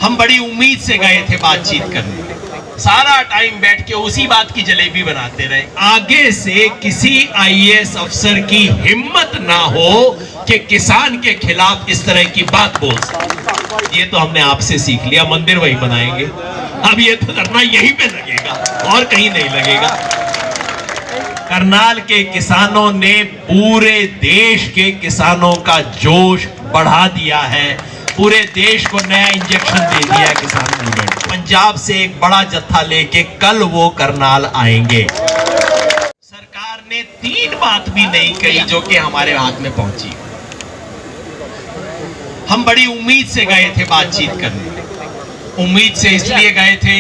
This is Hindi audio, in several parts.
हम बड़ी उम्मीद से गए थे बातचीत करने, सारा टाइम बैठ के उसी बात की जलेबी बनाते रहे। आगे से किसी आईएएस अफसर की हिम्मत ना हो कि किसान के खिलाफ इस तरह की बात बोल सके। ये तो हमने आपसे सीख लिया, मंदिर वही बनाएंगे। अब ये तो धरना यहीं पे लगेगा और कहीं नहीं लगेगा। करनाल के किसानों ने पूरे देश के किसानों का जोश बढ़ा दिया है, पूरे देश को नया इंजेक्शन दे दिया है किसान मूवमेंट। पंजाब से एक बड़ा जत्था लेके कल वो करनाल आएंगे। सरकार ने 3 बात भी नहीं कही जो कि हमारे हाथ में पहुंची। हम बड़ी उम्मीद से गए थे बातचीत करने, उम्मीद से इसलिए गए थे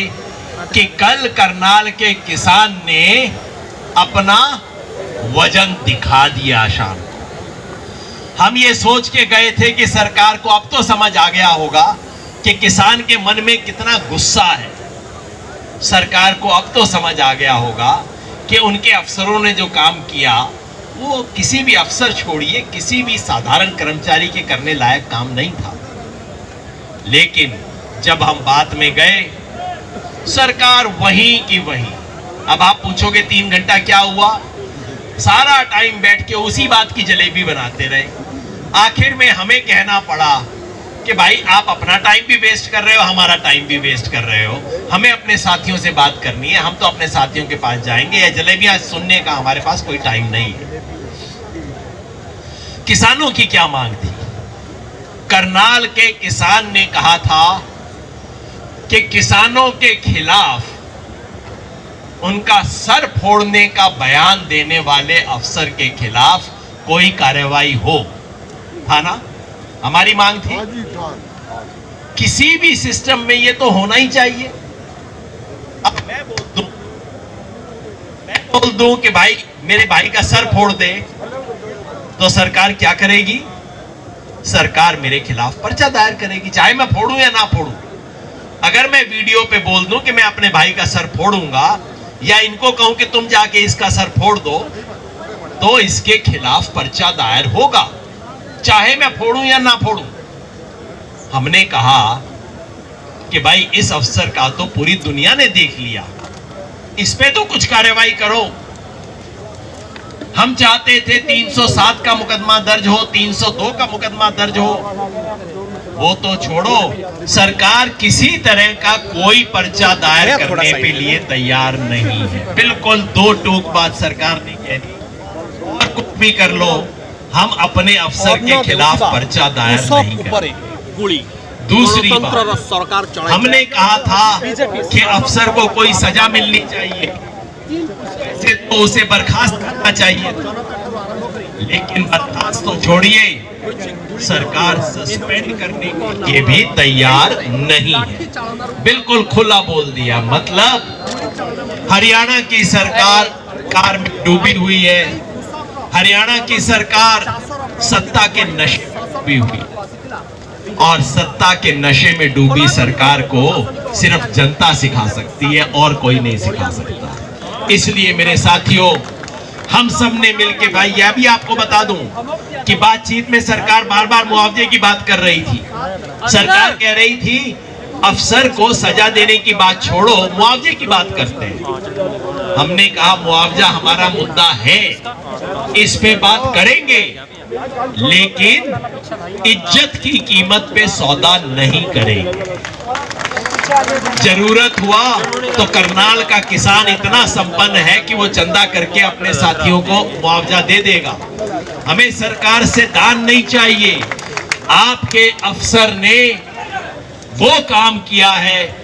कि कल करनाल के किसान ने अपना वजन दिखा दिया शाम को। हम ये सोच के गए थे कि सरकार को अब तो समझ आ गया होगा कि किसान के मन में कितना गुस्सा है। सरकार को अब तो समझ आ गया होगा कि उनके अफसरों ने जो काम किया वो किसी भी अफसर छोड़िए, किसी भी साधारण कर्मचारी के करने लायक काम नहीं था। लेकिन जब हम बात में गए, सरकार वहीं की वहीं। अब आप पूछोगे 3 घंटा क्या हुआ? सारा टाइम बैठ के उसी बात की जलेबी बनाते रहे। आखिर में हमें कहना पड़ा कि भाई आप अपना टाइम भी वेस्ट कर रहे हो, हमारा टाइम भी वेस्ट कर रहे हो। हमें अपने साथियों से बात करनी है, हम तो अपने साथियों के पास जाएंगे, या जलेबियां सुनने का हमारे पास कोई टाइम नहीं है। किसानों की क्या मांग थी? करनाल के किसान ने कहा था कि किसानों के खिलाफ उनका सर फोड़ने का बयान देने वाले अफसर के खिलाफ कोई कार्रवाई हो, था ना? हमारी मांग थी। किसी भी सिस्टम में ये तो होना ही चाहिए। अब मैं बोल दूं कि भाई मेरे भाई का सर फोड़ दे, तो सरकार क्या करेगी? सरकार मेरे खिलाफ पर्चा दायर करेगी, चाहे मैं फोड़ूं या ना फोड़ूं। अगर मैं वीडियो पे बोल दूं कि मैं अपने भाई का सर फोड़ूंगा, या इनको कहूं कि तुम जाके इसका सर फोड़ दो, तो इसके खिलाफ पर्चा दायर होगा, चाहे मैं फोड़ूं या ना फोड़ूं। हमने कहा कि भाई इस अफसर का तो पूरी दुनिया ने देख लिया, इस पे तो कुछ कार्रवाई करो। हम चाहते थे 307 का मुकदमा दर्ज हो, 302 का मुकदमा दर्ज हो। वो तो छोड़ो, सरकार किसी तरह का कोई पर्चा दायर करने के लिए तैयार नहीं है। बिल्कुल 2 टूक बात सरकार ने कह दी, और कुछ भी कर लो, हम अपने अफसर के खिलाफ पर्चा दायर नहीं करेंगे। दूसरी बात, हमने कहा था कि अफसर को कोई सजा मिलनी चाहिए, तो उसे बर्खास्त करना चाहिए। लेकिन बर्खास्त तो छोड़िए, सरकार सस्पेंड करने के लिए भी तैयार नहीं है। बिल्कुल खुला बोल दिया। मतलब हरियाणा की सरकार कार में डूबी हुई है, हरियाणा की सरकार सत्ता के नशे में डूबी हुई, और सत्ता के नशे में डूबी सरकार को सिर्फ जनता सिखा सकती है और कोई नहीं सिखा सकता। इसलिए मेरे साथियों, हम सब ने मिलकर, भाई यह भी आपको बता दूं कि बातचीत में सरकार बार बार मुआवजे की बात कर रही थी। सरकार कह रही थी अफसर को सजा देने की बात छोड़ो, मुआवजे की बात करते हैं। हमने कहा मुआवजा हमारा मुद्दा है, इस पे बात करेंगे, लेकिन इज्जत की कीमत पे सौदा नहीं करेंगे। जरूरत हुआ तो करनाल का किसान इतना संपन्न है कि वो चंदा करके अपने साथियों को मुआवजा दे देगा। हमें सरकार से दान नहीं चाहिए। आपके अफसर ने वो काम किया है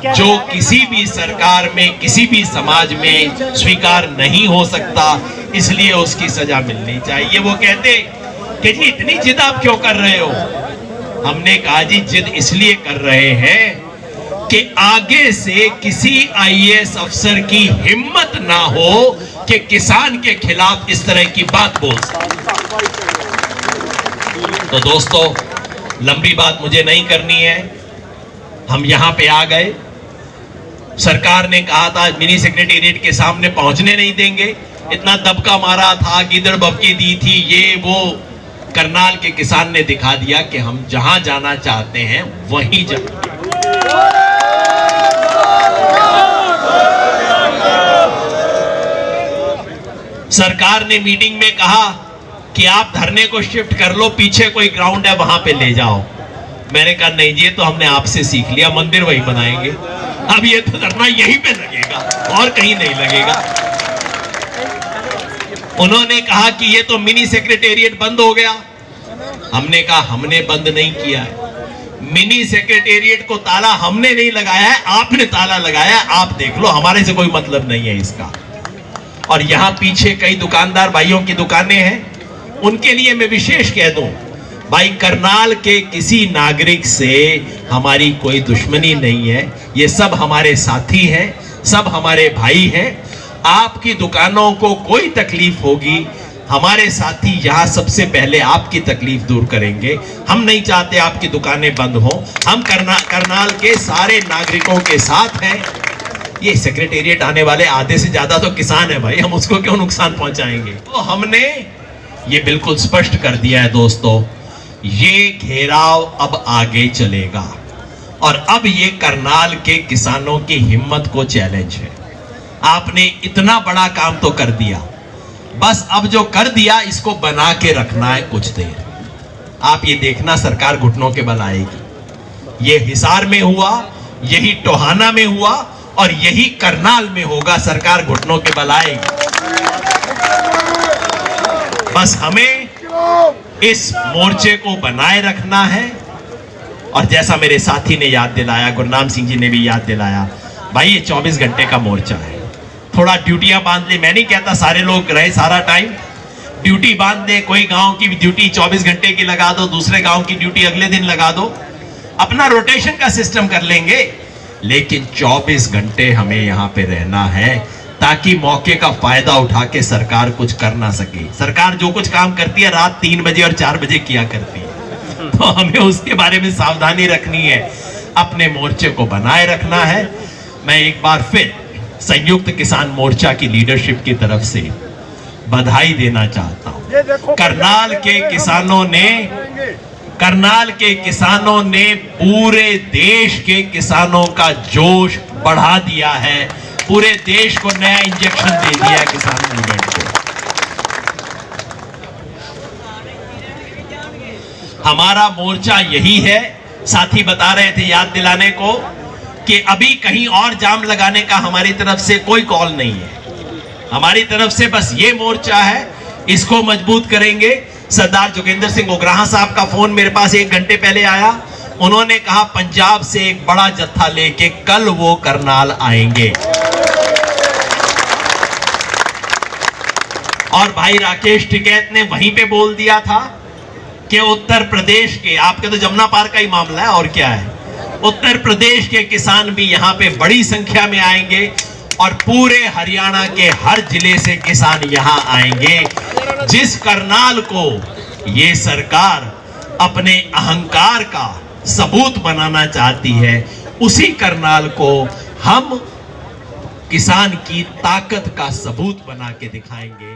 जो किसी भी सरकार में, किसी भी समाज में स्वीकार नहीं हो सकता, इसलिए उसकी सजा मिलनी चाहिए। वो कहते कि जी इतनी जिद आप क्यों कर रहे हो? हमने कहा जी जिद इसलिए कर रहे हैं कि आगे से किसी आईएएस अफसर की हिम्मत ना हो कि किसान के खिलाफ इस तरह की बात बोल सके। तो दोस्तों, लंबी बात मुझे नहीं करनी है, हम यहां पे आ गए। सरकार ने कहा था मिनी सेक्रेटेरिएट के सामने पहुंचने नहीं देंगे, इतना दबका मारा था, गिदड़ बबकी दी थी, ये वो। करनाल के किसान ने दिखा दिया कि हम जहां जाना चाहते हैं वहीं जाएंगे। सरकार ने मीटिंग में कहा कि आप धरने को शिफ्ट कर लो, पीछे कोई ग्राउंड है वहां पे ले जाओ। मैंने कहा नहीं जी, ये तो हमने आपसे सीख लिया, मंदिर वही बनाएंगे, अब ये तो धरना यहीं पे लगेगा और कहीं नहीं लगेगा। उन्होंने कहा कि ये तो मिनी सेक्रेटेरिएट बंद हो गया। हमने कहा हमने बंद नहीं किया है, मिनी सेक्रेटेरिएट को ताला हमने नहीं लगाया है, आपने ताला लगाया है, आप देख लो, हमारे से कोई मतलब नहीं है इसका। और यहां पीछे कई दुकानदार भाइयों की दुकानें हैं, उनके लिए मैं विशेष कह दूं, भाई करनाल के किसी नागरिक से हमारी कोई दुश्मनी नहीं है, ये सब हमारे साथी हैं, सब हमारे भाई हैं। आपकी दुकानों को कोई तकलीफ होगी, हमारे साथी यहां सबसे पहले आपकी तकलीफ दूर करेंगे। हम नहीं चाहते आपकी दुकानें बंद हो, हम करनाल के सारे नागरिकों के साथ हैं। ये सेक्रेटेरिएट आने वाले आधे से ज्यादा तो किसान है भाई, हम उसको क्यों नुकसान पहुंचाएंगे। तो हमने ये बिल्कुल स्पष्ट कर दिया है दोस्तों, ये घेराव अब आगे चलेगा और अब ये करनाल के किसानों की हिम्मत को चैलेंज है। आपने इतना बड़ा काम तो कर दिया, बस अब जो कर दिया इसको बना के रखना है कुछ देर। आप ये देखना सरकार घुटनों के बल आएगी। ये हिसार में हुआ, यही टोहाना में हुआ और यही करनाल में होगा, सरकार घुटनों के बल आएगी। बस हमें इस मोर्चे को बनाए रखना है। और जैसा मेरे साथी ने याद दिलाया, गुरनाम सिंह जी ने भी याद दिलाया, भाई ये 24 घंटे का मोर्चा है, थोड़ा ड्यूटियां बांध ले। मैं नहीं कहता सारे लोग रहे सारा टाइम, ड्यूटी बांध ले, कोई गांव की ड्यूटी 24 घंटे की लगा दो, दूसरे गांव की ड्यूटी अगले दिन लगा दो, अपना रोटेशन का सिस्टम कर लेंगे। लेकिन 24 घंटे हमें यहां पे रहना है ताकि मौके का फायदा उठा के सरकार कुछ कर ना सके। सरकार जो कुछ काम करती है रात 3 बजे और 4 बजे किया करती है, तो हमें उसके बारे में सावधानी रखनी है, अपने मोर्चे को बनाए रखना है। मैं एक बार फिर संयुक्त किसान मोर्चा की लीडरशिप की तरफ से बधाई देना चाहता हूं। करनाल के किसानों ने पूरे देश के किसानों का जोश बढ़ा दिया है, पूरे देश को नया इंजेक्शन दे दिया है किसान मूवमेंट को। हमारा मोर्चा यही है। साथी बता रहे थे याद दिलाने को कि अभी कहीं और जाम लगाने का हमारी तरफ से कोई कॉल नहीं है, हमारी तरफ से बस ये मोर्चा है, इसको मजबूत करेंगे। सरदार जोगेंद्र सिंह उग्राहा साहब का फोन मेरे पास 1 घंटे पहले आया, उन्होंने कहा पंजाब से एक बड़ा जत्था लेके कल वो करनाल आएंगे। और भाई राकेश टिकैत ने वहीं पे बोल दिया था कि उत्तर प्रदेश के, आपके तो जमुना पार का ही मामला है और क्या है, उत्तर प्रदेश के किसान भी यहाँ पे बड़ी संख्या में आएंगे और पूरे हरियाणा के हर जिले से किसान यहाँ आएंगे। जिस करनाल को ये सरकार अपने अहंकार का सबूत बनाना चाहती है, उसी करनाल को हम किसान की ताकत का सबूत बना के दिखाएंगे।